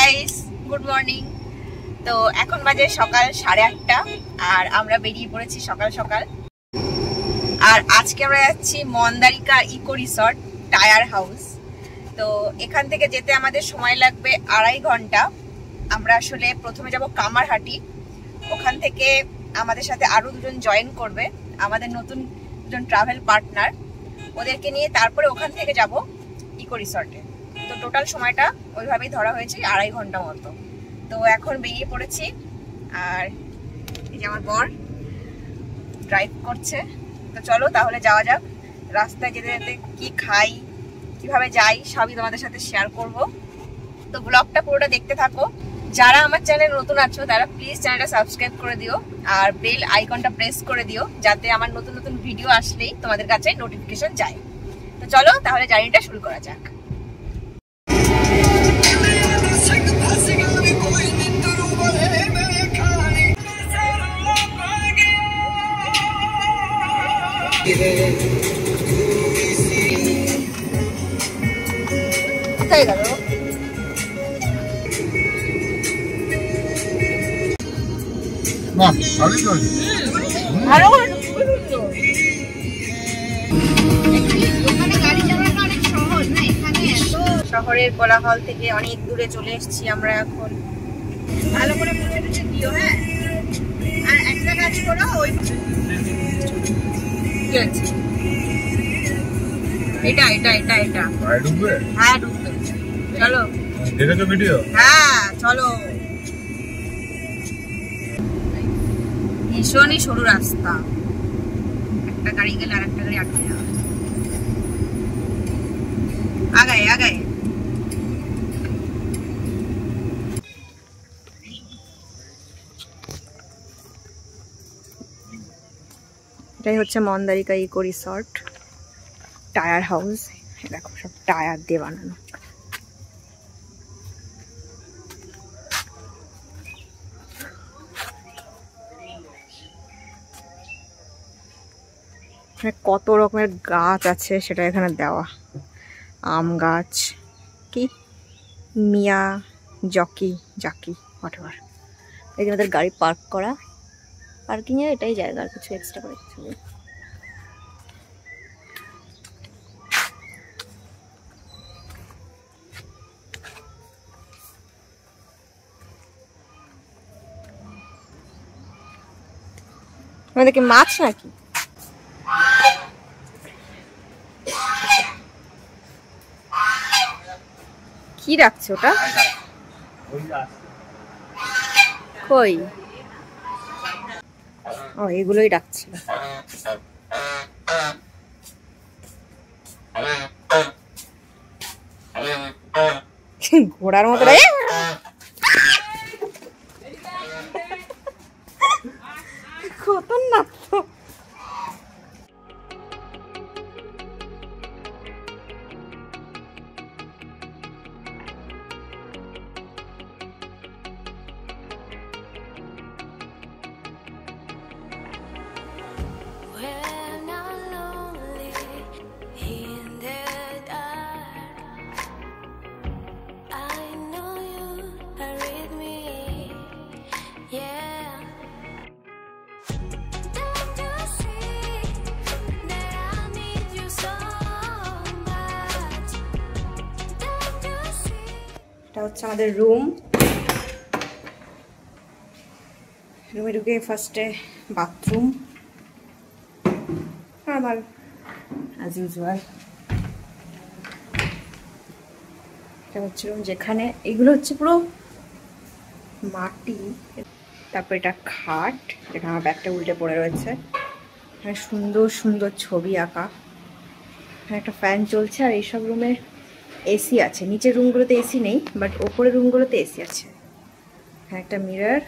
Guys, good morning. তো এখন বাজে সকাল 8:30 আর আমরা বেরিয়ে পড়েছি সকাল সকাল। আর আজকে আমরা যাচ্ছি Mandarika eco resort tyre house. তো এখান থেকে যেতে আমাদের সময় লাগবে 2.5 ঘন্টা। আমরা আসলে প্রথমে যাব কামারহাটি, ওখান থেকে আমাদের সাথে আরো দুজন জয়েন করবে, আমাদের নতুন দুজন ট্রাভেল পার্টনার, ওদেরকে নিয়ে তারপরে ওখান থেকে যাব ইকো রিসর্টে। তো টোটাল সময়টা ওইভাবেই ধরা হয়েছে 2.5 ঘন্টা মতো। তো এখন বেরিয়ে পড়েছি আর এই যে আমার বর ড্রাইভ করছে। তো চলো তাহলে যাওয়া যাক। রাস্তায় যেতে যেতে কি খাই, কিভাবে যাই, সবই তোমাদের সাথে শেয়ার করব। তো ব্লগটা পুরোটা দেখতে থাকো। যারা আমার চ্যানেলে নতুন আছো তারা প্লিজ চ্যানেলটা সাবস্ক্রাইব করে দিও আর বেল আইকনটা প্রেস করে দিও, যাতে আমার নতুন নতুন ভিডিও আসলেই তোমাদের কাছে নোটিফিকেশন যায়। তো চলো তাহলে জার্নিটা শুরু করা যাক। কোথায় গেল? শহরের কোলাহল থেকে অনেক দূরে চলে এসেছি আমরা এখন। ভালো করে মুছে টুছে দিও, হ্যাঁ? আর একটা কাজ করো, ওই এটা এটা এটা এটা ঢুকবে? হ্যাঁ ঢুকবে। চলো, দেখেছো ভিডিও? হ্যাঁ চলো। ভীষণই সরু রাস্তা, একটা গাড়ি গেলে আর একটা গাড়ি আটকে যাবে। আগায় আগায়। এটাই হচ্ছে Mandarika eco resort tyre house. দেখো সব টায়ার দিয়ে বানানো। কত রকমের গাছ আছে সেটা এখানে দেওয়া। আম গাছ, কি মিয়া জাকি হোয়াটএভার। এই যে আমাদের গাড়ি পার্ক করা, পার্কিং এর এটাই জায়গা, আর কিছু এক্সট্রা করে কিছু নেই। আমাদের কি মাছ নাকি? কি রাখছে ওটা? কই? ও এগুলোই রাখছিল। ঘোড়ার মতো খতরনাক তো। এটা হচ্ছে আমাদের রুম। রুমে ঢুকে ফার্স্টে বাথরুম, নর্মাল অ্যাজ ইউজুয়াল। এটা হচ্ছে রুম, যেখানে এগুলো হচ্ছে পুরো মাটি। তারপর এটা খাট, যেখানে আমার ব্যাগটা উল্টে পড়ে রয়েছে। এখানে সুন্দর সুন্দর ছবি আঁকা। এখানে একটা ফ্যান চলছে। আর এইসব রুমে এসি আছে। নিচের রুমগুলোতে এসি নেই, বাট ওপরের রুমগুলোতে এসি আছে। হ্যাঁ একটা মিরর।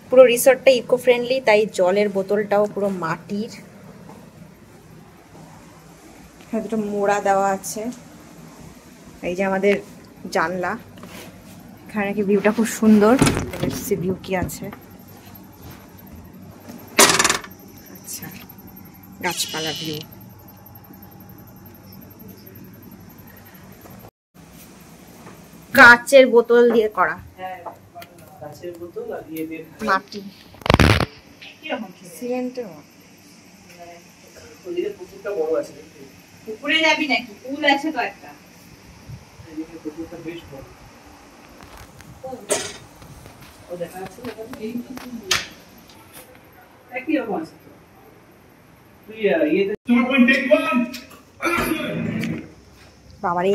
পুরো রিসর্টটা ইকো ফ্রেন্ডলি, তাই জলের বোতলটাও পুরো মাটির। এখানে দুটো মোড়া দেওয়া আছে। এই যে আমাদের জানলা, এখানে নাকি ভিউটা খুব সুন্দর। ভিউ কি আছে? আচ্ছা, গাছপালা ভিউ। কাচের বোতল দিয়ে করা। কাচের বোতল আর দিয়ে মাটি সিমেন্টের ওদিকে পুকুরটা বড় আছে। পুকুরে যাবি নাকি? পুল আছে তো একটা। এদিকে পুকুরটা বেশ বড়। ও দেখা যাচ্ছে না এই একই রকম আছে তো। তুই ইয়েতে 2.1 বাবারে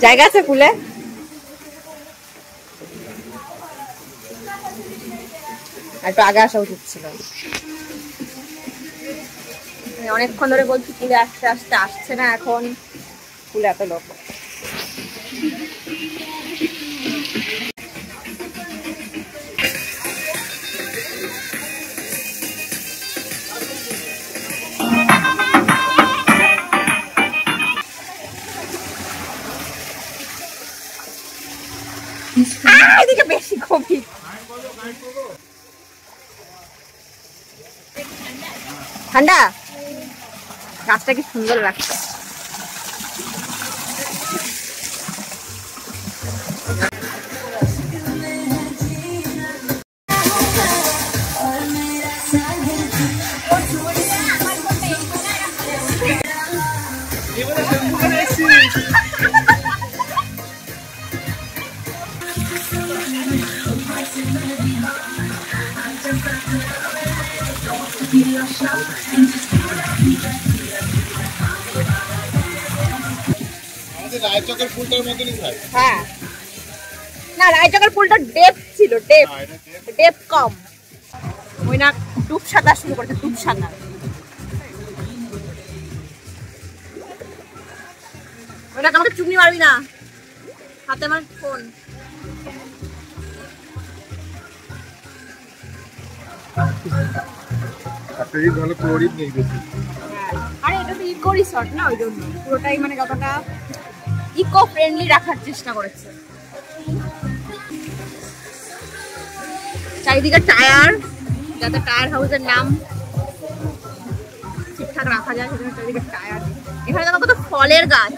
জায়গা আছে ফুলে? একটু আগে আসা উচিত ছিল। অনেকক্ষণ ধরে বলছি ফুলে আসতে আসতে আসছে না, এখন ফুলে এত লোক। এদিকে বেশি কফি ঠান্ডা। গাছটা কি সুন্দর লাগছে। রায়চকের ফুলটার মতনই থাকে। হ্যাঁ না, রায়চকের ফুলটা ডেপ ছিল, ডেপ কম। ওই না ডুব সাঁতার শুরু করছে, ডুব সাঁতার। ওইটা আমাকে চুমনি মারবি না, হাতে আমার ফোন। ভালো ক্লোরিন নেই বেশি। আরে এটা তো ইকো রিসর্ট না, ওই জন্য পুরোটাই মানে কতটা ইকো ফ্রেন্ডলি রাখার চেষ্টা করেছে। চারিদিকে টায়ার, যাতে টায়ার হাউসের নাম ঠিকঠাক রাখা যায় সেজন্য চারিদিকে টায়ার। এখানে দেখো কত ফলের গাছ,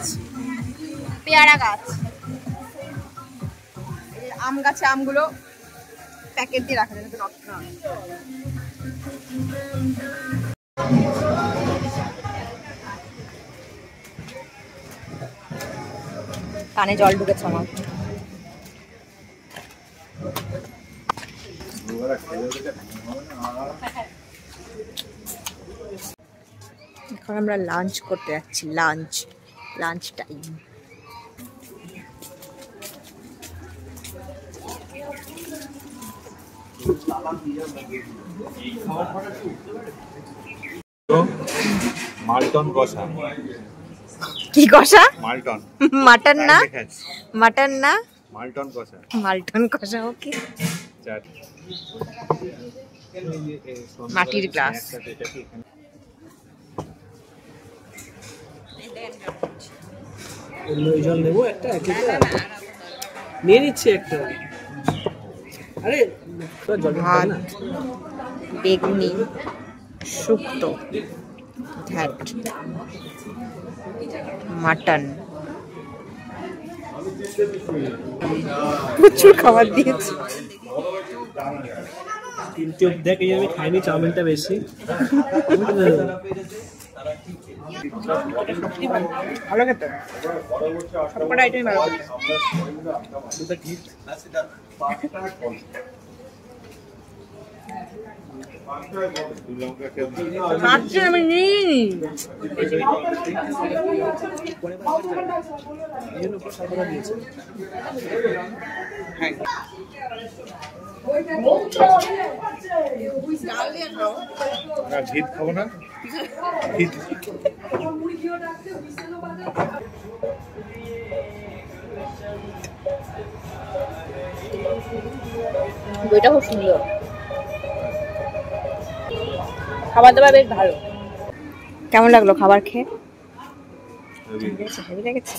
পেয়ারা গাছ, আম গাছে আমগুলো প্যাকেট দিয়ে রাখা যায় যাতে নষ্ট না হয়। কানে জল ঢুকেছে আমার। এখন আমরা লাঞ্চ করতে যাচ্ছি, লাঞ্চ টাইম। মালটন কষা। কি কষা? মালটন। মাটন না, মাটন না, মালটন কষা। মালটন কষা। ওকে। মাটির গ্লাস। জল নেবো একটা, নিয়ে নিচ্ছি একটা। আরে ভাত, বেগুনি, শুক্তো, মাটন, প্রচুর খাবার দিয়েছে। তিনটে দেখ, এই আমি খাইনি, চাউমিনটা বেশি ভালো খেতে, সবকটা আইটেমই ভালো খেতে। আমি নিই ঘিত খাবো না। বইটা খুব সুন্দর, খাবার দাবার বেশ ভালো। কেমন লাগলো খাবার খেয়ে? হেভি লেগেছে।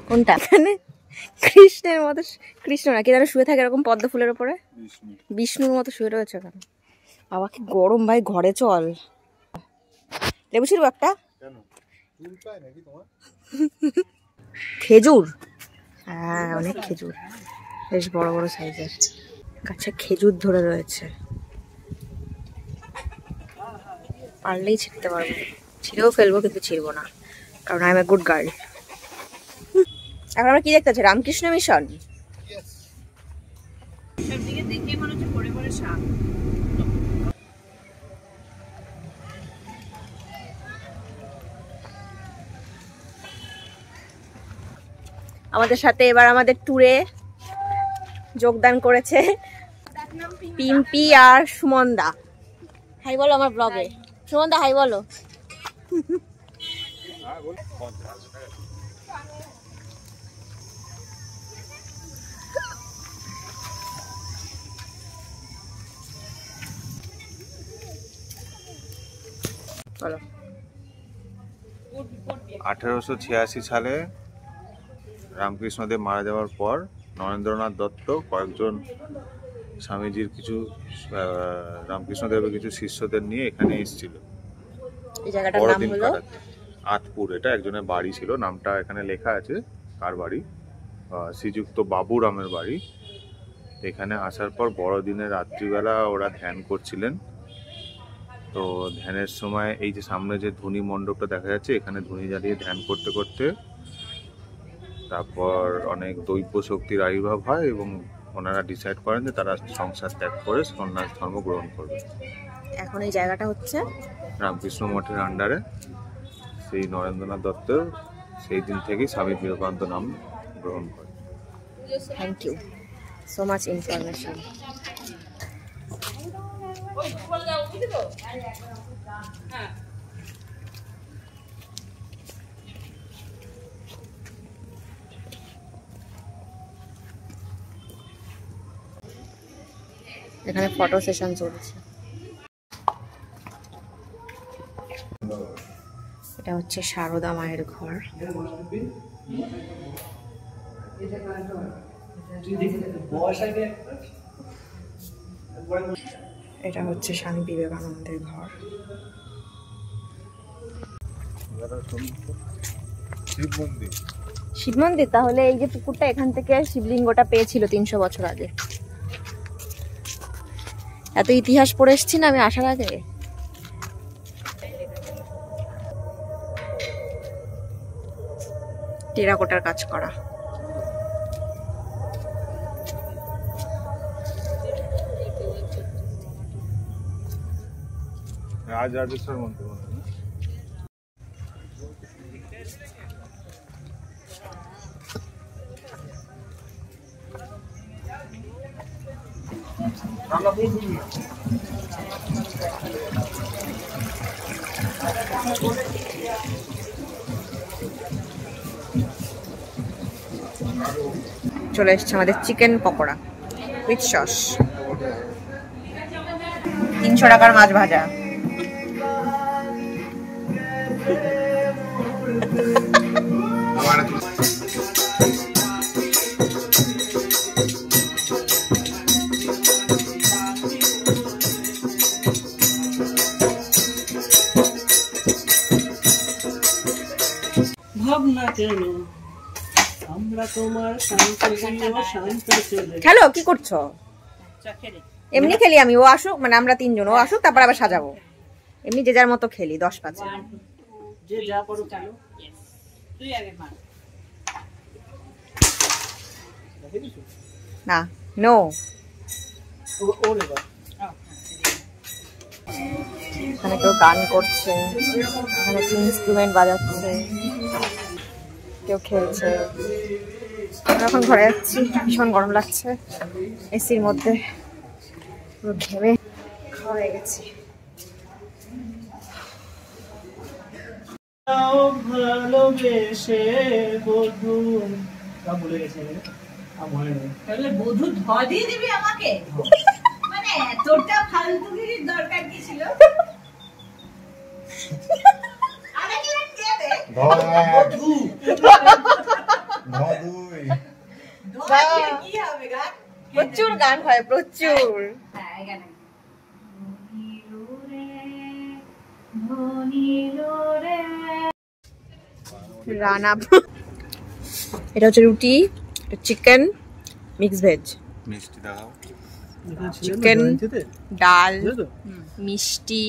কোনটা? এখানে কৃষ্ণের মতো, কৃষ্ণ না কি যেন শুয়ে থাকে এরকম পদ্ম ফুলের উপরে, বিষ্ণুর মতো শুয়ে রয়েছে ওখানে। বাবা কি গরম ভাই, ঘরে চল। লেবু ছিল একটা, খেজুর, হ্যাঁ অনেক খেজুর, বেশ বড় বড় সাইজের গাছে খেজুর ধরে রয়েছে। পারলেই ছিঁড়তে পারবো, ছিঁড়েও ফেলবো কিন্তু ছিঁড়বো না, কারণ I M a good girl. এখন আমরা কি দেখতে পাচ্ছি? রামকৃষ্ণ মিশন। দেখে মনে হচ্ছে পরে পরে সাপ। আমাদের সাথে এবার আমাদের ট্যুরে যোগদান করেছে পিম্পি আর সুমনদা। হাই বলো আমার ব্লগে। সুমনদা হাই বলো। বলো। 1886 সালে রামকৃষ্ণদেব মারা যাওয়ার পর নরেন্দ্রনাথ দত্ত কয়েকজন স্বামীজির কিছু রামকৃষ্ণদেবের কিছু শিষ্যদের নিয়ে এখানে এসেছিল। এই জায়গাটার নাম হলো আতপুর। এটা একজনের বাড়ি ছিল, নামটা এখানে লেখা আছে কার বাড়ি, শ্রীযুক্ত বাবুরামের বাড়ি। এখানে আসার পর বড়দিনের রাত্রিবেলা ওরা ধ্যান করছিলেন। তো ধ্যানের সময় এই যে সামনে যে ধুনি মণ্ডপটা দেখা যাচ্ছে, এখানে ধুনি জ্বালিয়ে ধ্যান করতে করতে তারপর অনেক দৈব শক্তির আবির্ভাব হয় এবং ওনারা ডিসাইড করেন যে তারা সংসার ত্যাগ করে সন্ন্যাস ধর্ম গ্রহণ করবে। এখন এই জায়গাটা হচ্ছে রামকৃষ্ণ মঠের আন্ডারে। সেই নরেন্দ্রনাথ দত্ত সেই দিন থেকেই স্বামী বিবেকানন্দ নাম গ্রহণ করে। Thank you so much information. এখানে ফটো সেশন চলছে। এটা হচ্ছে সারদা মায়ের ঘর। এটা হচ্ছে স্বামী বিবেকানন্দের ঘর। শিব মন্দির। তাহলে এই যে পুকুরটা, এখান থেকে শিবলিঙ্গটা পেয়েছিল 300 বছর আগে। এত ইতিহাস পড়ে এসছি না আমি আসার আগে। টেরাকোটার কাজ করা। রাজরাজেশ্বর মন্দির। চলে এসছে আমাদের চিকেন পকোড়া উইথ সস। 300 টাকার মাছ ভাজা। ভাবনা কেন আমরা তোমার খেলো কি করছো? এমনি খেলি আমি, ও আসুক, মানে আমরা 3 জন, ও আসুক তারপর আবার সাজাবো। এমনি যে যার মতো খেলি 10-5 যে যা করো খেলো। তুই আগে মার না। নো এখানে কেউ গান করছে, এখানে ইনস্ট্রুমেন্ট বাজাচ্ছে, কেউ খেলছে। আমরা এখন ঘরে যাচ্ছি, ভীষণ গরম লাগছে এসির মধ্যে, পুরো ঘেমে খাওয়া হয়ে গেছি। ভালোবেসে বধূ ভুলে গেছে, তাহলে বধূ ধোয়া দিয়ে দিবি আমাকে? মানে এতটা ফালতুগিরির দরকার কি ছিল? প্রচুর গান হয়, প্রচুর। রানা, এটা হচ্ছে রুটি, চিকেন, মিক্স ভেজ, চিকেন, ডাল, মিষ্টি,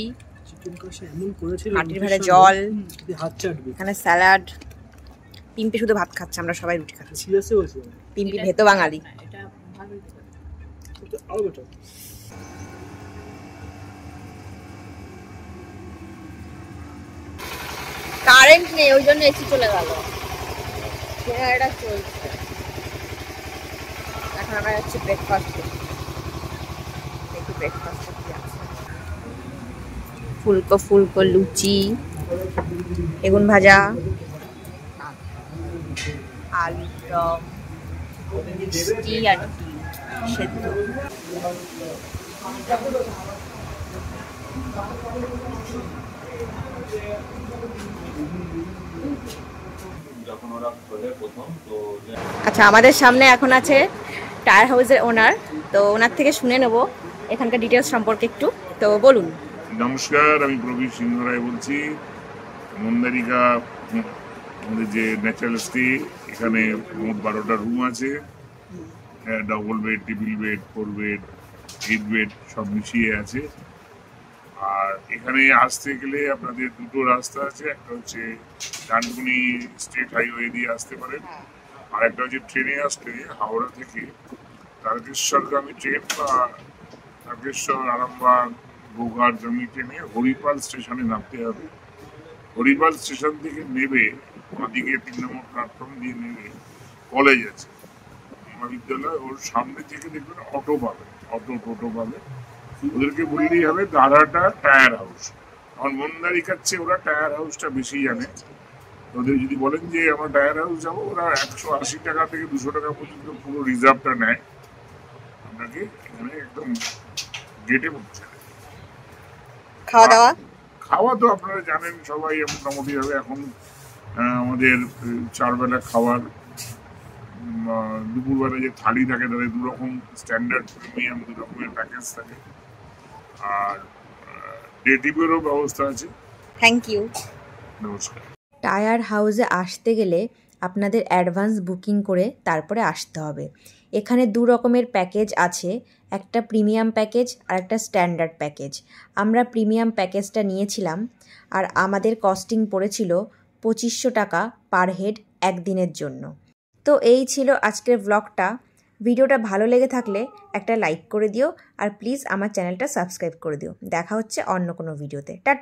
মাটির ভাড়ে জল, এখানে স্যালাড। পিম্পি শুধু ভাত খাচ্ছে, আমরা সবাই রুটি খাচ্ছি। পিম্পি ভেতো বাঙালি। কারেন্ট নেই, ওই জন্য এসি চলে গেল। এটা চলছে। এখন আমরা যাচ্ছি ব্রেকফাস্ট করতে। দেখি ব্রেকফাস্ট কি আছে। ফুলকো ফুলকো লুচি, বেগুন ভাজা, আলু দম, মিষ্টি আর ডিম সেদ্ধ। আচ্ছা, আমাদের সামনে এখন আছে টায়ার হাউসের ওনার, তো ওনার থেকে শুনে নেব এখানকার ডিটেলস সম্পর্কে একটু। তো বলুন। নমস্কার, আমি প্রবীর সিংহ রায় বলছি। মন্দারিকা আমাদের যে ন্যাচারাল স্টে, এখানে মোট 12টা রুম আছে। Double bed, triple bed, 4 bed, 8 bed সব মিশিয়ে আছে। আর এখানে আসতে গেলে আপনাদের দুটো রাস্তা আছে। একটা হচ্ছে ডানকুনি স্টেট হাইওয়ে দিয়ে আসতে পারেন, আর একটা হচ্ছে ট্রেনে আসলে হাওড়া থেকে তারকেশ্বরগামী ট্রেন বা তারকেশ্বর, আরামবাগ, গোঘাট গামী ট্রেনে হরিপাল স্টেশনে নামতে হবে। হরিপাল স্টেশন থেকে নেবে আমাদিকে 3 নম্বর প্ল্যাটফর্ম দিয়ে নেবে কলেজ আছে, মহাবিদ্যালয়। ওর সামনে থেকে দেখবেন অটো পাবে, টোটো পাবে। ওদেরকে বললেই হবে দাঁড়াটা টায়ার হাউস। আমার মন্দারিকার চেয়ে ওরা টায়ার হাউসটা বেশি জানে। ওদের যদি বলেন যে আমার টায়ার হাউস যাবো, ওরা 180 টাকা থেকে 200 টাকা পর্যন্ত পুরো রিজার্ভটা নেয়। আপনাকে এখানে একদম গেটে পৌঁছে দেয়। খাওয়া দাওয়া খাওয়া তো আপনারা জানেন সবাই মোটামুটি ভাবে। এখন আমাদের 4 বেলা খাওয়ার, দুপুরবেলা যে থালি থাকে তাদের 2 রকম স্ট্যান্ডার্ড, প্রিমিয়াম 2 রকমের প্যাকেজ থাকে। আর ডে টিপেরও ব্যবস্থা আছে। Thank you. নমস্কার। টায়ার হাউসে আসতে গেলে আপনাদের অ্যাডভান্স বুকিং করে তারপরে আসতে হবে। এখানে 2 রকমের প্যাকেজ আছে, একটা প্রিমিয়াম প্যাকেজ আর একটা স্ট্যান্ডার্ড প্যাকেজ। আমরা প্রিমিয়াম প্যাকেজটা নিয়েছিলাম, আর আমাদের কস্টিং পড়েছিল 2500 টাকা পার হেড একদিনের জন্য। তো এই ছিল আজকের ব্লগটা। ভিডিওটা ভালো লেগে থাকলে একটা লাইক করে দিও, আর প্লিজ আমার চ্যানেলটা সাবস্ক্রাইব করে দিও। দেখা হচ্ছে অন্য কোনো ভিডিওতে। টাটা।